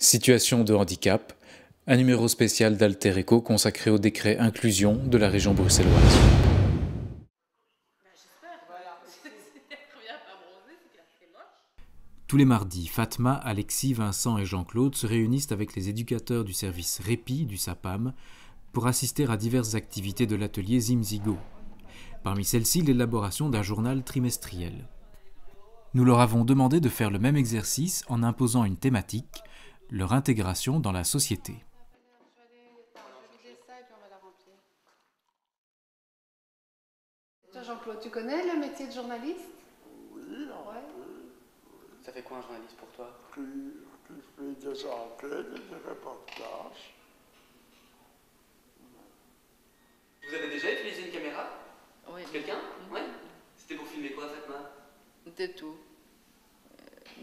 Situation de handicap, un numéro spécial d'Alter Echo consacré au décret inclusion de la région bruxelloise. Tous les mardis, Fatma, Alexis, Vincent et Jean-Claude se réunissent avec les éducateurs du service Répit du SAPAM pour assister à diverses activités de l'atelier Zimzigo. Parmi celles-ci, l'élaboration d'un journal trimestriel. Nous leur avons demandé de faire le même exercice en imposant une thématique, leur intégration dans la société. Toi, Jean-Claude, tu connais le métier de journaliste? Oui, Ouais. Ça fait quoi un journaliste pour toi? qui fait des enquêtes et des reportages. Vous avez déjà utilisé une caméra? Oui. Quelqu'un? Oui. C'était pour filmer quoi, Fatma? De tout.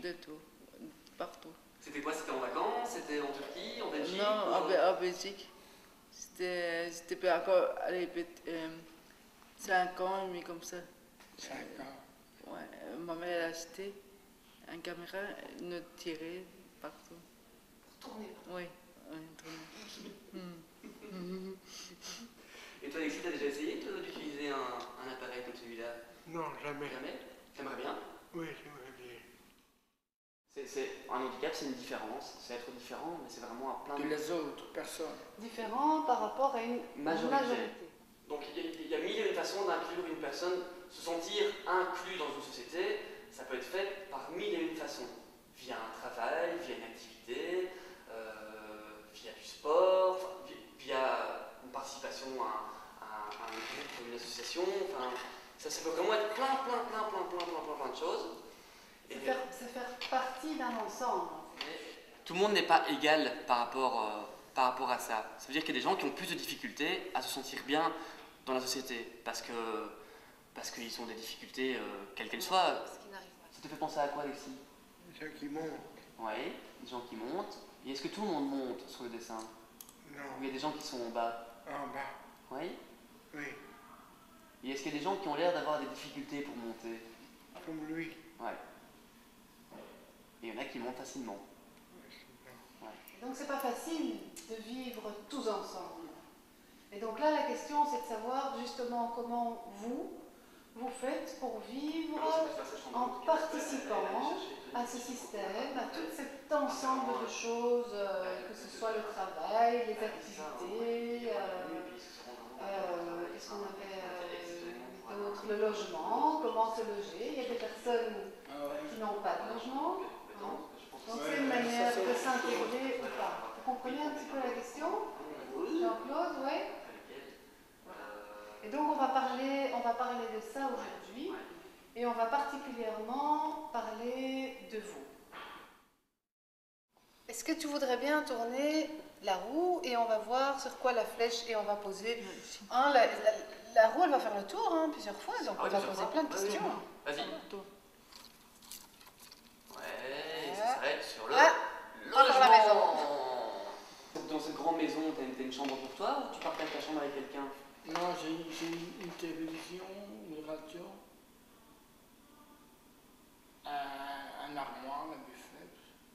De tout. Partout. C'était quoi? C'était en vacances? C'était en Turquie? En Belgique? Non, en Belgique. C'était pas encore, allez, 5 ans et demi comme ça. 5 ans. Ouais, ma mère a acheté une caméra, nous tirer partout. Tourner. Oui, tourner. Et toi, Alexis, t'as déjà essayé d'utiliser un appareil comme celui-là? Non, jamais. Jamais? T'aimerais bien? Oui, j'aimerais bien. Un handicap, c'est une différence. C'est être différent, mais c'est vraiment à plein De les autres personnes. Différent par rapport à une majorité. Donc il y a mille et une façons d'inclure une personne, se sentir inclus dans une société, ça peut être fait par mille et une façons. Via un travail, via une activité, via du sport, via une participation à un groupe ou une association. Enfin, ça peut vraiment être plein de choses. C'est faire partie d'un ensemble. Tout le monde n'est pas égal par rapport à ça. Ça veut dire qu'il y a des gens qui ont plus de difficultés à se sentir bien dans la société parce qu'ils ont des difficultés quelles qu'elles soient. Ça te fait penser à quoi, Alexis? Ceux qui montent. Oui, des gens qui montent. Et est-ce que tout le monde monte sur le dessin? Non. Ou il y a des gens qui sont en bas? En bas. Oui. Oui. Et est-ce qu'il y a des gens qui ont l'air d'avoir des difficultés pour monter? Comme lui. Ouais. Et il y en a qui montent facilement. Ouais. Donc c'est pas facile de vivre tous ensemble. Et donc là, la question, c'est de savoir justement comment vous faites pour vivre en participant à ce système, à tout cet ensemble de choses, que ce soit le travail, les activités, qu'est-ce qu'on avait d'autre, le logement, comment se loger. Il y a des personnes qui n'ont pas de logement. Donc c'est une manière de s'intégrer ou pas. Vous comprenez un petit peu la question, Jean-Claude? Oui. Et donc on va parler de ça aujourd'hui, et on va particulièrement parler de vous. Est-ce que tu voudrais bien tourner la roue et on va voir sur quoi la flèche, et on va poser... Hein, la roue, elle va faire le tour plusieurs fois, donc on va poser plein de questions. Vas-y. Ouais, ça s'arrête sur le Encore la maison. Dans cette grande maison, t'as une chambre pour toi ou tu partages ta chambre avec quelqu'un? Non, j'ai une télévision, une radio, un armoire, un buffet.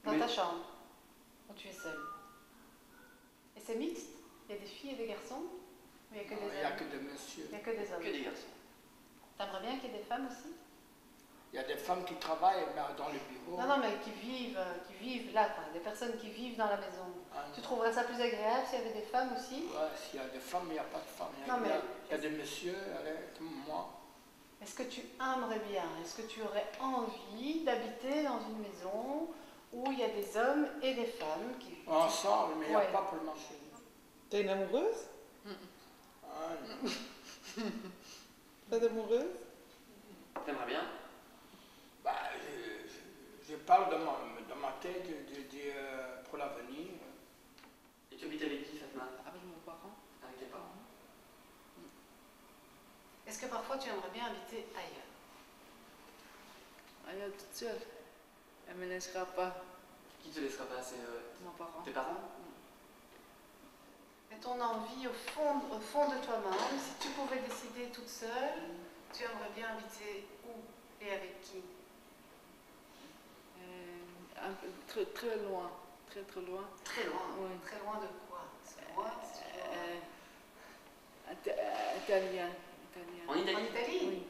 Dans ta chambre, où tu es seule. Et c'est mixte? Il y a des filles et des garçons? Ou il n'y a que des hommes? Il n'y a que des messieurs. Il n'y a que des hommes. Que des garçons. T'aimerais bien qu'il y ait des femmes aussi? Il y a des femmes qui travaillent dans le bureau. Non, mais qui vivent là, quoi. Des personnes qui vivent dans la maison. Tu trouverais ça plus agréable s'il y avait des femmes aussi? Ouais, s'il y a des femmes, il n'y a pas de femmes. Il y a des messieurs, comme moi. Est-ce que tu aimerais bien, est-ce que tu aurais envie d'habiter dans une maison où il y a des hommes et des femmes qui... Ensemble, mais il n'y a pas pour le marché. T'es une amoureuse? Pas d'amoureuse? T'aimerais bien? Bah, je parle dans ma tête pour l'avenir. Et tu habites avec qui, Fatma? Avec mes parents. Avec tes parents. Est-ce que parfois tu aimerais bien habiter ailleurs? Elle est toute seule. Elle ne me laissera pas. Qui te laissera pas? C'est Mes parents. tes parents? Et ton envie au fond de toi-même, si tu pouvais décider toute seule, tu aimerais bien habiter où et avec qui? Un peu très loin. très très loin. Très loin. Oui. Très loin de quoi? C'est loin, Italien. En En Italie? Italie? Oui.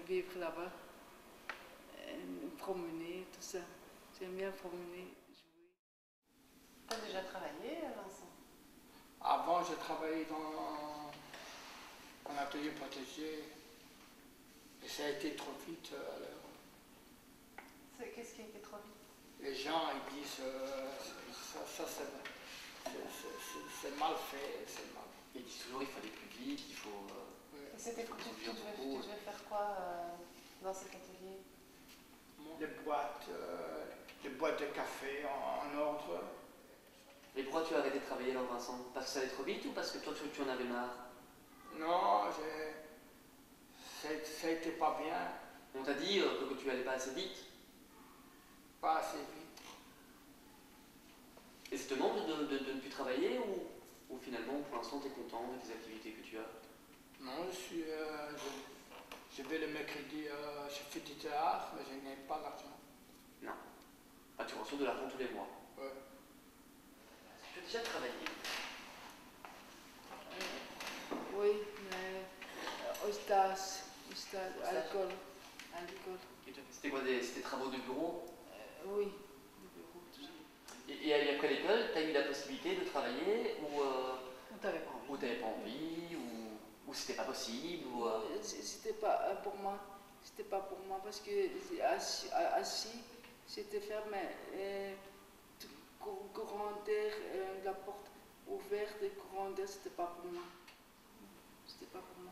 Vivre là-bas. Promener, tout ça. J'aime bien promener, jouer. Tu as déjà travaillé, Vincent? Avant, j'ai travaillé dans un atelier protégé. Et ça a été trop vite alors. Qu'est-ce qui a été trop vite? Les gens ils disent ça c'est mal fait, c'est mal. Ils disent toujours il faut aller plus vite, il faut. Et c'était tu devais faire quoi dans cet atelier? Les boîtes de café en ordre. Et pourquoi tu as arrêté de travailler alors, Vincent? Parce que ça allait trop vite ou parce que toi tu en avais marre? Non, ça a été pas bien, On t'a dit que tu allais pas assez vite. pas assez vite. Et ça te manque de ne plus travailler ou finalement pour l'instant tu es content de tes activités que tu as? Non, je vais le mercredi, je fais du théâtre, mais je n'ai pas l'argent. Non. Ah, tu reçois de l'argent tous les mois. Ouais. Est-ce que tu as déjà travaillé? Oui, mais au stage, à l'école. C'était quoi, c'était travaux de bureau? Oui, du bureau, tout ça. Et après l'école, tu as eu la possibilité de travailler ou T'avais pas envie. tu n'avais pas envie ou c'était pas possible ou, C'était pas pour moi. C'était pas pour moi parce que assis, c'était fermé. Courant d'air, la porte ouverte, le courant d'air, c'était pas pour moi. C'était pas pour moi.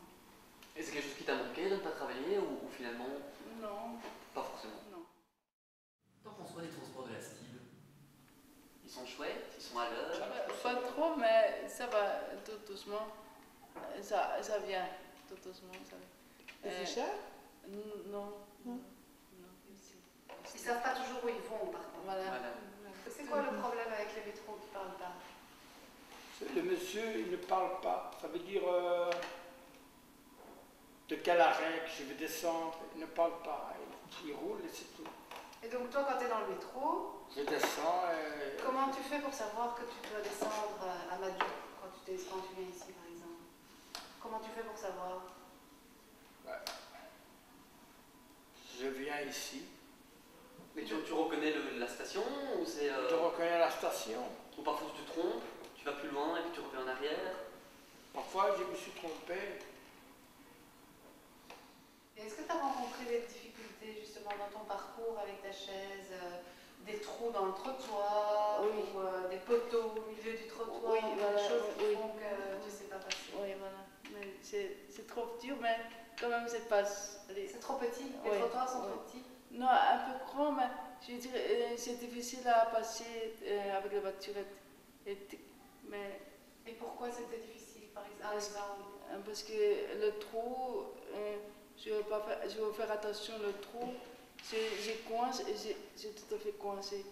Et c'est quelque chose qui t'a manqué de ne pas travailler ou finalement Non, pas forcément? non. T'en penses quoi des transports de la STIB? Ils sont chouettes, ils sont à l'heure. Pas trop, mais ça va tout doucement. Ça vient tout doucement. Ça vient. Et c'est cher? Non. Non. Ils savent pas toujours où ils vont, par contre. Voilà. Voilà. C'est quoi le problème avec les métros qui parlent pas? Le monsieur, il ne parle pas. Ça veut dire de quel arrêt que je vais descendre. Il ne parle pas. Il roule et c'est tout. Et donc toi, quand tu es dans le métro, Je descends et... comment tu fais pour savoir que tu dois descendre à Madou quand tu viens ici, par exemple? Comment tu fais pour savoir? Je viens ici. Mais tu reconnais la station ou c'est. Je reconnais la station. Ou parfois tu te trompes, tu vas plus loin et puis tu reviens en arrière. Parfois, je me suis trompé. Et est-ce que tu as rencontré des difficultés justement dans ton parcours avec ta chaise, des trous dans le trottoir, Oui. ou des poteaux au milieu du trottoir, Oui, des voilà, choses qui oui. font que tu ne sais pas passer? Oui, voilà. Mais c'est trop dur, mais quand même, c'est passe. C'est trop petit, les Oui, trottoirs sont oui. trop petits. Non, un peu grand, mais je veux dire, c'est difficile à passer avec la voiturette. Mais Et pourquoi c'était difficile, par exemple? parce que le trou, je veux faire attention, le trou, je coince et j'ai tout à fait coincé.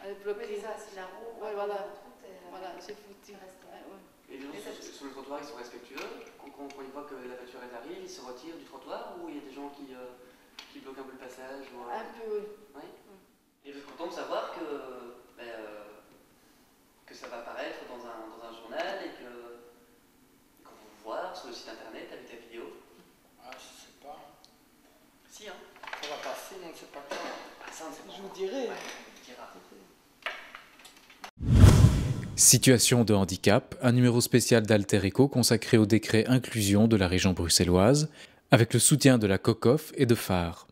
Elle est Oui, bloquée. c'est ça, si la roue Ouais, va voilà. dans le trou, Voilà, c'est foutu. ça reste. Ouais. Et les gens sur le trottoir, ils sont respectueux. Quand ils voient que la voiture arrive, ils se retirent du trottoir ou il y a des gens qui bloquent un peu le passage ou, Un peu, oui. Oui. Et vous êtes content de savoir que ça va apparaître dans un journal et qu'on va vous voir sur le site internet avec la vidéo? Ah, je sais pas. Si, hein? Ça va passer, mais on ne sait pas quand. Ah, ça, on ne sait pas. Je vous dirai. Ouais, on vous dira. Situation de handicap, un numéro spécial d'Alter Echo consacré au décret inclusion de la région bruxelloise, avec le soutien de la COCOF et de Phare.